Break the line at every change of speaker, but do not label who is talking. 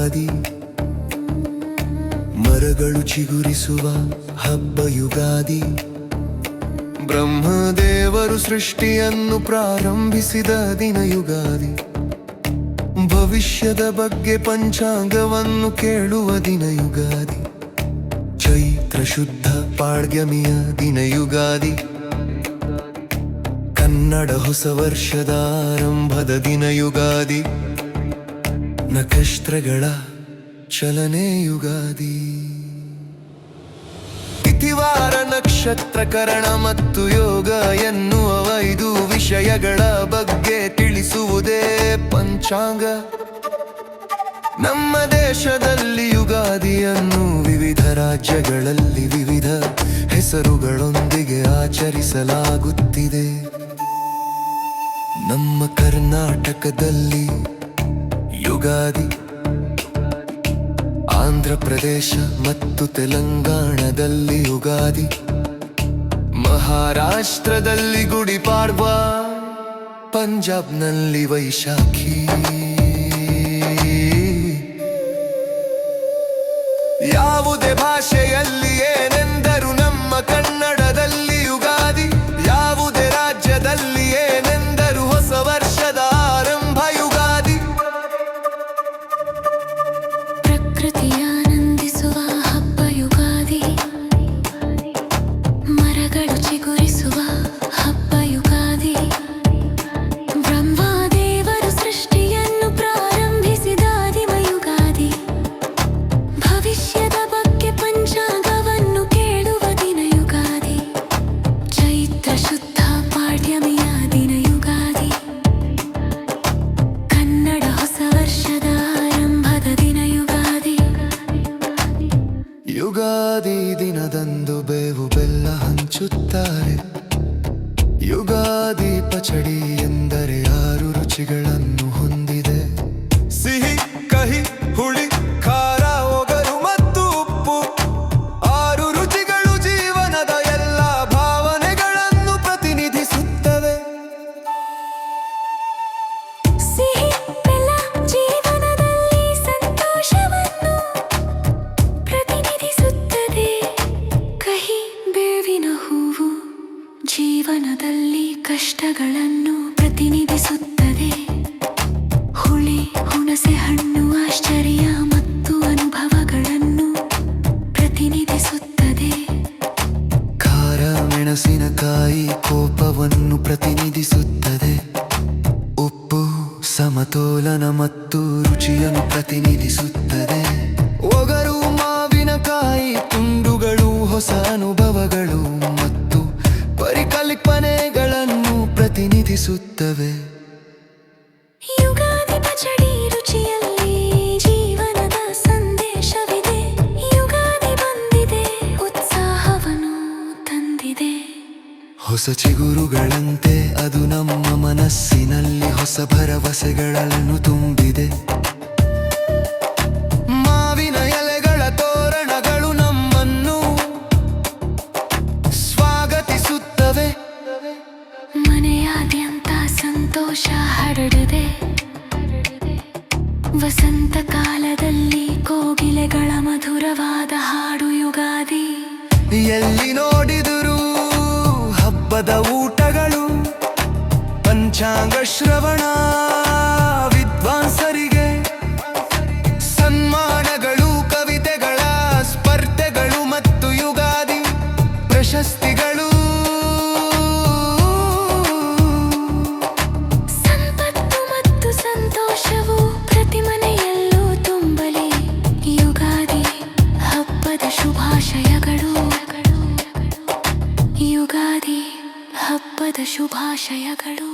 ಯುಗಾದಿ. ಮರಗಳು ಚಿಗುರಿಸುವ ಹಬ್ಬ ಯುಗಾದಿ. ಬ್ರಹ್ಮದೇವರು ಸೃಷ್ಟಿಯನ್ನು ಪ್ರಾರಂಭಿಸಿದ ದಿನ ಯುಗಾದಿ. ಭವಿಷ್ಯದ ಬಗ್ಗೆ ಪಂಚಾಂಗವನ್ನು ಕೇಳುವ ದಿನ ಯುಗಾದಿ. ಚೈತ್ರ ಶುದ್ಧ ಪಾಡ್ಯಮಿಯ ದಿನ ಯುಗಾದಿ. ಕನ್ನಡ ಹೊಸ ವರ್ಷದ ಆರಂಭದ ದಿನ ಯುಗಾದಿ. ನಕ್ಷತ್ರಗಳ ಚಲನೆ ಯುಗಾದಿ. ತಿಥಿವಾರ ನಕ್ಷತ್ರ ಕರಣ ಮತ್ತು ಯೋಗ ಎನ್ನುವ 5 ವಿಷಯಗಳ ಬಗ್ಗೆ ತಿಳಿಸುವುದೇ ಪಂಚಾಂಗ. ನಮ್ಮ ದೇಶದಲ್ಲಿ ಯುಗಾದಿಯನ್ನು ವಿವಿಧ ರಾಜ್ಯಗಳಲ್ಲಿ ವಿವಿಧ ಹೆಸರುಗಳೊಂದಿಗೆ ಆಚರಿಸಲಾಗುತ್ತಿದೆ. ನಮ್ಮ ಕರ್ನಾಟಕದಲ್ಲಿ ಯುಗಾದಿ, ಆಂಧ್ರ ಪ್ರದೇಶ ಮತ್ತು ತೆಲಂಗಾಣದಲ್ಲಿ ಯುಗಾದಿ, ಮಹಾರಾಷ್ಟ್ರದಲ್ಲಿ ಗುಡಿ ಪಾಡ್ವಾ, ಪಂಜಾಬ್ನಲ್ಲಿ ವೈಶಾಖಿ. ಯಾವುದೇ ಭಾಷೆಯಲ್ಲಿ ಏನೆಂದರು ನಮ್ಮ ಕನ್ನಡದಲ್ಲಿ ಯುಗಾದಿ. ಯಾವುದೇ ರಾಜ್ಯದಲ್ಲಿ ಏನೆಂದರು ಹೊಸ ವರ್ಷದ ಆರಂಭ ಯುಗಾದಿ.
ಪ್ರಕೃತಿಯ ಆನಂದಿಸುವ ಹಬ್ಬ ಯುಗಾದಿ. ಮರಗಳು ಚಿಗುರಿಸುವ ಹಬ್ಬ ಯುಗಾದಿ. ಬ್ರಹ್ಮದೇವರು ಸೃಷ್ಟಿಯನ್ನು ಪ್ರಾರಂಭಿಸಿದ ದಿನ ಯುಗಾದಿ. ಭವಿಷ್ಯದ ಬಗ್ಗೆ ಪಂಚಾಂಗವನ್ನು ಕೇಳುವ ದಿನ ಯುಗಾದಿ. ಚೈತ್ರ ಶುದ್ಧ ಪಾಡ್ಯಮಿಯ ದಿನ ಯುಗಾದಿ. ಕನ್ನಡ ಹೊಸ ವರ್ಷದ ಆರಂಭದ ದಿನ ಯುಗಾದಿ.
ಯುಗಾದಿ ದಿನದಂದು ಬೇವು ಬೆಲ್ಲ ಹಂಚುತ್ತಾರೆ. ಯುಗಾದಿ ಪಚಡಿ ಎಂದರೆ 6 ರುಚಿಗಳನ್ನು ಹೊಂದಿದೆ. ಸಿಹಿ, ಕಹಿ, ಹುಳಿ, ಖಾರ, ಒಗರು ಮತ್ತು ಉಪ್ಪು. 6 ರುಚಿಗಳು ಜೀವನದ ಎಲ್ಲ ಭಾವನೆಗಳನ್ನು ಪ್ರತಿನಿಧಿಸುತ್ತವೆ.
ಸಿಹಿ ಬೆಲ್ಲ ಜೀವನದಲ್ಲಿ ಸಂತೋಷವನ್ನು ಪ್ರತಿನಿಧಿಸುತ್ತದೆ. ಕಹಿ ಬೇವಿನ ಹೂವು ಜೀವನದಲ್ಲಿ ಕಷ್ಟಗಳನ್ನು ಪ್ರತಿನಿಧಿಸುತ್ತದೆ. ಹುಳಿ ಹುಣಸೆ ಹಣ್ಣು ಆಶ್ಚರ್ಯ ಮತ್ತು ಅನುಭವಗಳನ್ನು ಪ್ರತಿನಿಧಿಸುತ್ತದೆ.
ಖಾರ ಮೆಣಸಿನಕಾಯಿ ಕೋಪವನ್ನು ಪ್ರತಿನಿಧಿಸುತ್ತದೆ. ಉಪ್ಪು ಸಮತೋಲನ ಮತ್ತು ರುಚಿಯನ್ನು ಪ್ರತಿನಿಧಿಸುತ್ತದೆ. ಒಗರು ಮಾವಿನಕಾಯಿ ತುಂಡುಗಳು ಹೊಸ ಅನುಭವಗಳು ಮತ್ತು ಪರಿಕಲ್ಪನೆಗಳನ್ನು ಪ್ರತಿನಿಧಿಸುತ್ತವೆ.
ಯುಗಾದಿ ಪಚಡಿ ರುಚಿಯಲ್ಲಿ ಜೀವನದ ಸಂದೇಶವಿದೆ. ಯುಗಾದಿ ಬಂದಿದೆ, ಉತ್ಸಾಹವನ್ನು ತಂದಿದೆ.
ಹೊಸ ಚಿಗುರುಗಳಂತೆ ಅದು ನಮ್ಮ ಮನಸ್ಸಿನಲ್ಲಿ ಹೊಸ ಭರವಸೆಗಳನ್ನು ತುಂಬಿದೆ. ಮಾವಿನ ಎಲೆಗಳ ತೋರಣಗಳು ನಮ್ಮನ್ನು ಸ್ವಾಗತಿಸುತ್ತವೆ.
ಮನೆಯಾದ್ಯಂತ ಸಂತೋಷ ಹರಡಿದೆ. ವಸಂತ ಕಾಲದಲ್ಲಿ ಕೋಗಿಲೆಗಳ ಮಧುರವಾದ ಹಾಡು ಯುಗಾದಿ.
ಎಲ್ಲಿ ನೋಡಿದರೂ ಹಬ್ಬದ ಊಟಗಳು, ಪಂಚಾಂಗ ಶ್ರವಣ, ವಿದ್ವಾಂಸರಿಗೆ ಸನ್ಮಾನಗಳು, ಕವಿತೆಗಳ ಸ್ಪರ್ಧೆಗಳು ಮತ್ತು ಯುಗಾದಿ ಪ್ರಶಸ್ತಿಗಳು.
ಸಂಪತ್ತು ಮತ್ತು ಸಂತೋಷವು ಪ್ರತಿ ಮನೆಯಲ್ಲೂ ತುಂಬಲಿ. ಯುಗಾದಿ ಹಬ್ಬದ ಶುಭಾಶಯಗಳು. ಯುಗಾದಿ ಹಬ್ಬದ ಶುಭಾಶಯಗಳು.